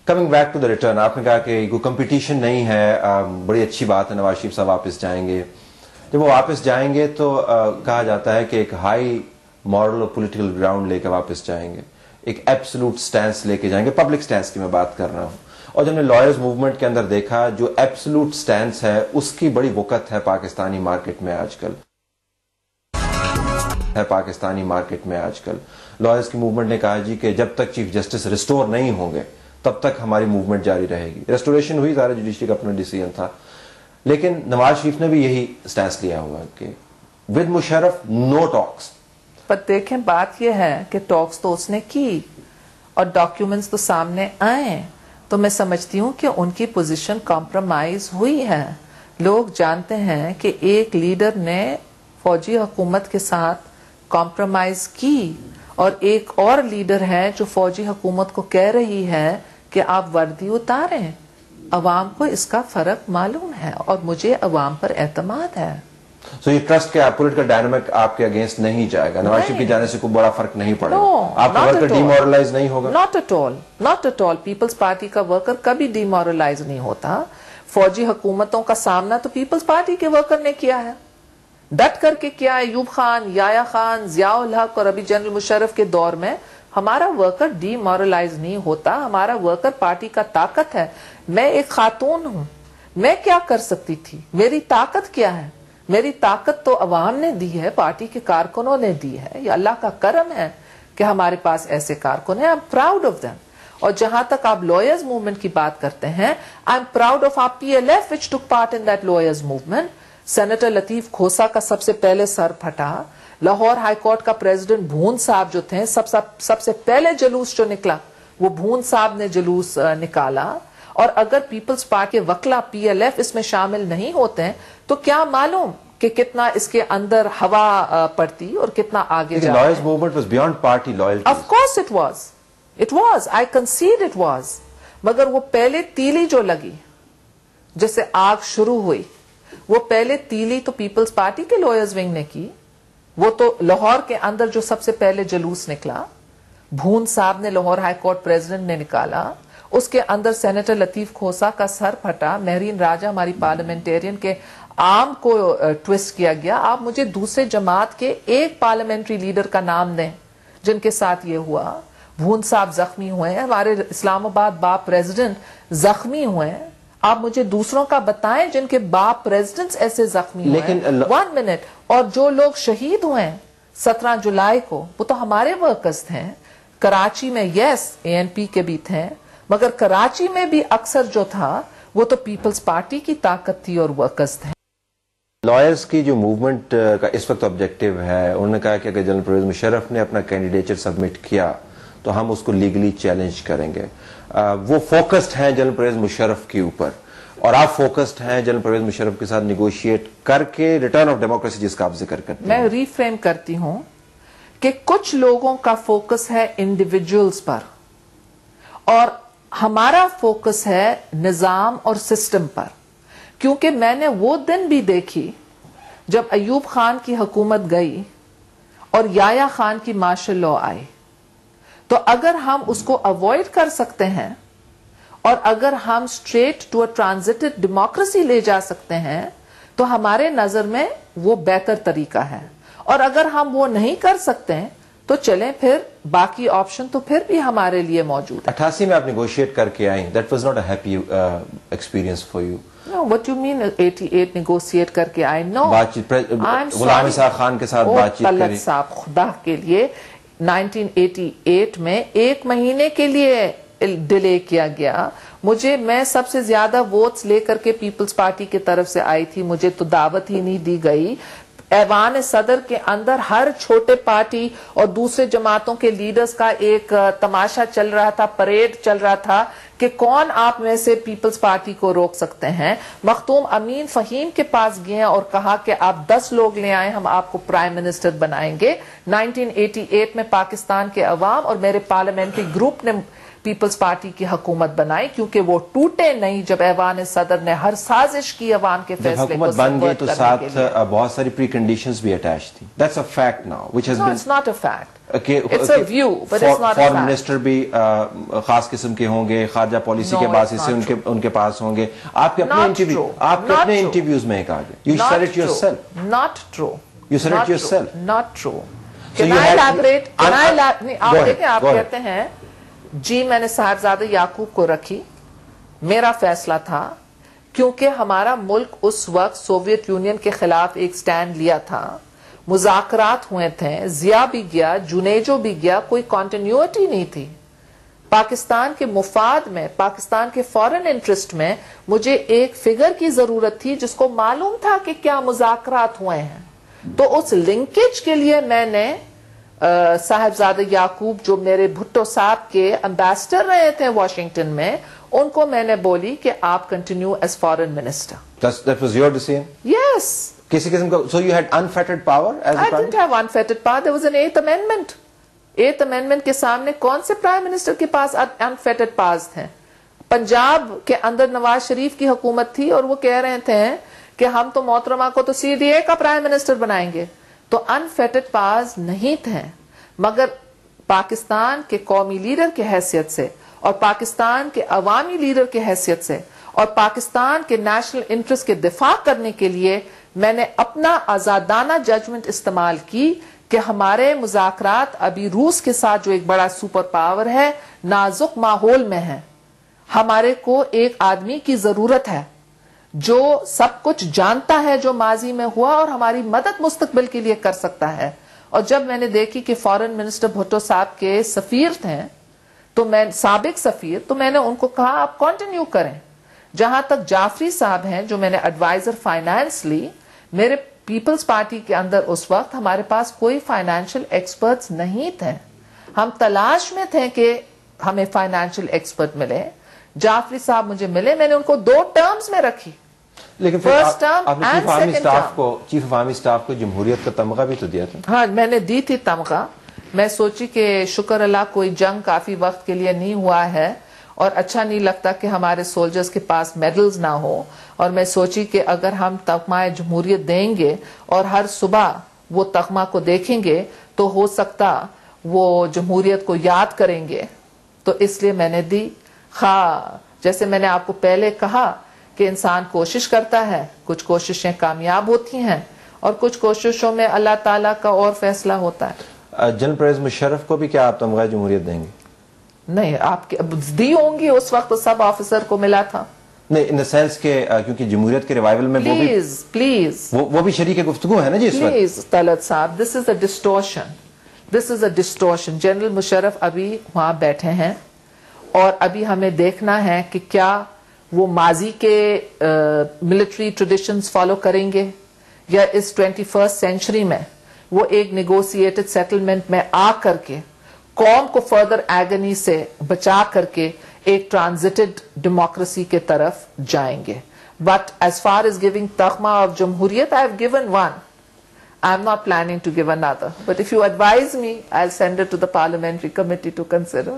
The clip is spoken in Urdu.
Coming back to the return, آپ نے کہا کہ کوئی کمپٹیشن نہیں ہے، بڑی اچھی بات ہے نواز شریف صاحب واپس جائیں گے. جب وہ واپس جائیں گے تو کہا جاتا ہے کہ ایک ہائی مارل اور پولیٹیکل گراؤنڈ لے کے واپس جائیں گے، ایک ایبسولوٹ سٹینس لے کے جائیں گے، پبلک سٹینس کی میں بات کر رہا ہوں. اور جب میں لائرز موومنٹ کے اندر دیکھا، جو ایبسولوٹ سٹینس ہے اس کی بڑی وقت ہے پاکستانی مارکیٹ میں آج کل. لائرز کی موومنٹ نے کہا جی کہ جب تک چیف جسٹس ریسٹور نہیں ہوں گے تب تک ہماری موومنٹ جاری رہے گی. ریسٹوریشن ہوئی، سارے جوڈیشری کا اپنا ڈیسیژن تھا، لیکن نواز شریف نے بھی یہی سٹینس لیا ہوا کہ ود مشرف نو ٹاکس. پر دیکھیں بات یہ ہے کہ ٹاکس تو اس نے کی اور ڈاکیومنٹس تو سامنے آئے، تو میں سمجھتی ہوں کہ ان کی پوزیشن کمپرومائز ہوئی ہے. لوگ جانتے ہیں کہ ایک لیڈر نے فوجی حکومت کے ساتھ کمپرومائز کی اور ایک اور لیڈر ہے جو فوجی حکومت کو کہہ رہی ہے کہ آپ وردی اتاریں. عوام کو اس کا فرق معلوم ہے اور مجھے عوام پر اعتماد ہے. سو یہ ٹرسٹ کے پولیٹیکل ڈائنامک آپ کے اگینسٹ نہیں جائے گا، نواز شریف کے جانے سے کوئی بڑا فرق نہیں پڑے گا، آپ کا ورکر ڈی مورلائز نہیں ہوگا؟ Not at all. Peoples Party کا ورکر کبھی ڈی مورلائز نہیں ہوتا. فوجی حکومتوں کا سامنا تو پیپلز پارٹی کے ورکر نے کیا ہے، ڈٹ کر کے کیا. ایوب خان، یایا خان، ضیاء الحق اور ابھی جنرل مشرف کے دور میں ہمارا ورکر ڈی مورلائز نہیں ہوتا. ہمارا ورکر پارٹی کا طاقت ہے. میں ایک خاتون ہوں، میں کیا کر سکتی تھی؟ میری طاقت کیا ہے؟ میری طاقت تو عوام نے دی ہے، پارٹی کے کارکنوں نے دی ہے. یہ اللہ کا کرم ہے کہ ہمارے پاس ایسے کارکن ہیں. I'm proud of them. اور جہاں تک آپ لائرز موومنٹ کی بات کرتے ہیں، I'm proud of our PLF which took part in that lawyers movement. Senator Latif Khosa کا سب سے پہلے سر پھٹا. لاہور ہائی کورٹ کا پریزیڈنٹ بھون صاحب جو تھے، سب سے پہلے جلوس جو نکلا وہ بھون صاحب نے جلوس نکالا. اور اگر پیپلز پارٹی کے وکلا PLF اس میں شامل نہیں ہوتے ہیں تو کیا معلوم کہ کتنا اس کے اندر ہوا پڑتی اور کتنا آگے جاتا ہے. Lawyers movement was beyond party loyalty. Of course it was. I concede it was. مگر وہ پہلے تیلی جو لگی، جیسے آگ شروع ہوئی، وہ پہلے تیلی تو پیپلز پارٹی کے لائرز ونگ نے کی. وہ تو لاہور کے اندر جو سب سے پہلے جلوس نکلا، بھون صاحب نے لاہور ہائی کورٹ پریزیڈنٹ نے نکالا. اس کے اندر سینیٹر لطیف کھوسا کا سر پھٹا. مہرین راجہ ہماری پارلیمنٹیرین کے عام کو ٹویسٹ کیا گیا. آپ مجھے دوسرے جماعت کے ایک پارلیمنٹری لیڈر کا نام دیں جن کے ساتھ یہ ہوا. بھون صاحب زخمی ہوئے ہیں، ہمارے اسلام آباد باپ پریزیڈنٹ زخمی ہوئے ہیں. آپ مجھے دوسروں کا بتائیں جن کے باپ پریزیڈنٹس ایسے زخمی ہوئے ہیں. 1 منٹ. اور جو لوگ شہید ہوئے ہیں 17 جولائی کو، وہ تو ہمارے ورکرز تھے. کراچی میں یس ANP کے بھی تھے، مگر کراچی میں بھی اکثر جو تھا وہ تو پیپلز پارٹی کی طاقت تھی اور ورکرز تھے. لائرز کی جو موومنٹ کا اس وقت آبجیکٹو ہے، انہوں نے کہا کہ اگر جنرل پرویز مشرف نے اپنا کینڈیڈیچر سبمٹ کیا تو ہم اس کو لیگلی چیلنج کریں گے. وہ فوکسڈ ہیں جنرل پرویز مشرف کے اوپر، اور آپ فوکسڈ ہیں جنرل پرویز مشرف کے ساتھ نیگوشیٹ کر کے ریٹرن آف ڈیموکریسی جس کا آپ ذکر کرتے ہیں. میں ری فریم کرتی ہوں کہ کچھ لوگوں کا فوکس ہے انڈیویجولز پر اور ہمارا فوکس ہے نظام اور سسٹم پر. کیونکہ میں نے وہ دن بھی دیکھی جب ایوب خان کی حکومت گئی اور یایا خان کی مارشل لاء آئی. تو اگر ہم اس کو اوائڈ کر سکتے ہیں اور اگر ہم اسٹریٹ ٹو اے ٹرانزٹڈ ڈیموکریسی لے جا سکتے ہیں تو ہمارے نظر میں وہ بہتر طریقہ ہے. اور اگر ہم وہ نہیں کر سکتے تو چلیں پھر باقی آپشن تو پھر بھی ہمارے لیے موجود ہے. 88 میں آپ نیگوشیٹ کر کے آئیں. That was not a happy experience for you. No, what you mean 88 negotiate کر کے آئے؟ نو. غلام اسحاق خان کے ساتھ بات چیت کری. صاحب خدا کے لیے 1988 میں 1 مہینے کے لیے ڈیلے کیا گیا. میں سب سے زیادہ ووٹس لے کر کے پیپلز پارٹی کی طرف سے آئی تھی. مجھے تو دعوت ہی نہیں دی گئی. ایوان صدر کے اندر ہر چھوٹے پارٹی اور دوسرے جماعتوں کے لیڈرز کا ایک تماشا چل رہا تھا، پریڈ چل رہا تھا کہ کون آپ میں سے پیپلز پارٹی کو روک سکتے ہیں. مختوم امین فہیم کے پاس گئے اور کہا کہ آپ 10 لوگ لے آئیں، ہم آپ کو پرائم منسٹر بنائیں گے. 1988 میں پاکستان کے عوام اور میرے پارلیمنٹری گروپ نے پیپلز پارٹی کی حکومت بنائی کیونکہ وہ ٹوٹے نہیں جب ایوان صدر نے ہر سازش کی عوام کے فیصلے کو بن گئی تو ساتھ بہت ساری پری کنڈیشنز بھی اٹیچ تھی. That's a fact now which has been. No, it's not a fact. It's a view, but it's not a foreign fact. Minister بھی خاص قسم کے ہوں گے, خارجہ پالیسی کے باعث سے ان کے پاس ہوں گے. آپ کے اپنے انٹرویوز میں کہا گیا. You said it yourself. Not true. You said it yourself. Not true. Can I elaborate? آپ دیکھیں, آپ کہتے ہیں جی میں نے صاحبزادہ یعقوب کو رکھی, میرا فیصلہ تھا کیونکہ ہمارا ملک اس وقت سوویت یونین کے خلاف ایک سٹینڈ لیا تھا, مذاکرات ہوئے تھے, ضیاء بھی گیا, جنیجو بھی گیا, کوئی کنٹینیوٹی نہیں تھی. پاکستان کے مفاد میں, پاکستان کے فورن انٹرسٹ میں مجھے ایک فگر کی ضرورت تھی جس کو معلوم تھا کہ کیا مذاکرات ہوئے ہیں. تو اس لنکیج کے لیے میں نے صاحبزادہ یعقوب جو میرے بھٹو صاحب کے امبیسڈر رہے تھے واشنگٹن میں, ان کو میں نے بولی کہ آپ continue as foreign minister. That was your decision? Yes. کسی قسم کا, so you had unfettered power as a I didn't have unfettered power. There was an 8th amendment. 8th amendment کے سامنے کون سے پرائم منسٹر کے پاس unfettered powers تھے؟ پنجاب کے اندر نواز شریف کی حکومت تھی اور وہ کہہ رہے تھے کہ ہم تو محترمہ کو تو CDA کا پرائم منسٹر بنائیں گے. تو unfettered powers نہیں تھے, مگر پاکستان کے قومی لیڈر کی حیثیت سے اور پاکستان کے عوامی لیڈر کی حیثیت سے اور پاکستان کے نیشنل انٹرسٹ کے دفاع کرنے کے لیے میں نے اپنا آزادانہ ججمنٹ استعمال کی کہ ہمارے مذاکرات ابھی روس کے ساتھ جو ایک بڑا سپر پاور ہے نازک ماحول میں ہے. ہمارے کو ایک آدمی کی ضرورت ہے جو سب کچھ جانتا ہے جو ماضی میں ہوا اور ہماری مدد مستقبل کے لیے کر سکتا ہے. اور جب میں نے دیکھی کہ فارن منسٹر بھٹو صاحب کے سفیر تھے, تو میں سابق سفیر, تو میں نے ان کو کہا آپ کنٹینیو کریں. جہاں تک جعفری صاحب ہیں جو میں نے ایڈوائزر فائنانس لی, میرے پیپلز پارٹی کے اندر اس وقت ہمارے پاس کوئی فائنینشیل ایکسپرٹس نہیں تھے. ہم تلاش میں تھے کہ ہمیں فائنینشیل ایکسپرٹ ملے. جعفری صاحب مجھے ملے, میں نے ان کو 2 ٹرمز میں رکھی. لیکن فرسٹ ٹرم آپ نے چیف آف آرمی اسٹاف کو جمہوریت کا تمغہ بھی تو دیا تھا. ہاں میں نے دی تھی تمغہ. میں سوچی کہ شکر اللہ کوئی جنگ کافی وقت کے لیے نہیں ہوا ہے اور اچھا نہیں لگتا کہ ہمارے سولجرز کے پاس میڈلز نہ ہو, اور میں سوچی کہ اگر ہم تمغہ جمہوریت دیں گے اور ہر صبح وہ تمغہ کو دیکھیں گے تو ہو سکتا وہ جمہوریت کو یاد کریں گے. تو اس لیے میں نے دی. جیسے میں نے آپ کو پہلے کہا کہ انسان کوشش کرتا ہے, کچھ کوششیں کامیاب ہوتی ہیں اور کچھ کوششوں میں اللہ تعالیٰ کا اور فیصلہ ہوتا ہے. جنرل پرویز مشرف کو بھی کیا آپ تمغہ جمہوریت دیں گے؟ نہیں, آپ دی ہوں گی, اس وقت سب آفیسر کو ملا تھا. نہیں, ان دا سینس کہ کیونکہ جمہوریت کے ریوائول میں پلیز وہ بھی شریک گفتگو ہے نا جی اس وقت. پلیز طلعت صاحب, دس از اے ڈسٹورشن. جنرل مشرف ابھی وہاں بیٹھے ہیں اور ابھی ہمیں دیکھنا ہے کہ کیا وہ ماضی کے ملٹری ٹریڈیشنز فالو کریں گے یا اس 21st سینچری میں وہ ایک نیگوسیٹڈ سیٹلمنٹ میں آ کر کے قوم کو فردر ایگنی سے بچا کر کے ایک ٹرانزٹڈ ڈیموکریسی کے طرف جائیں گے. But as far as giving تمغہ آف جمہوریت, I have given one. I am not planning to give another. But if you advise me, I'll send it to the parliamentary committee to consider.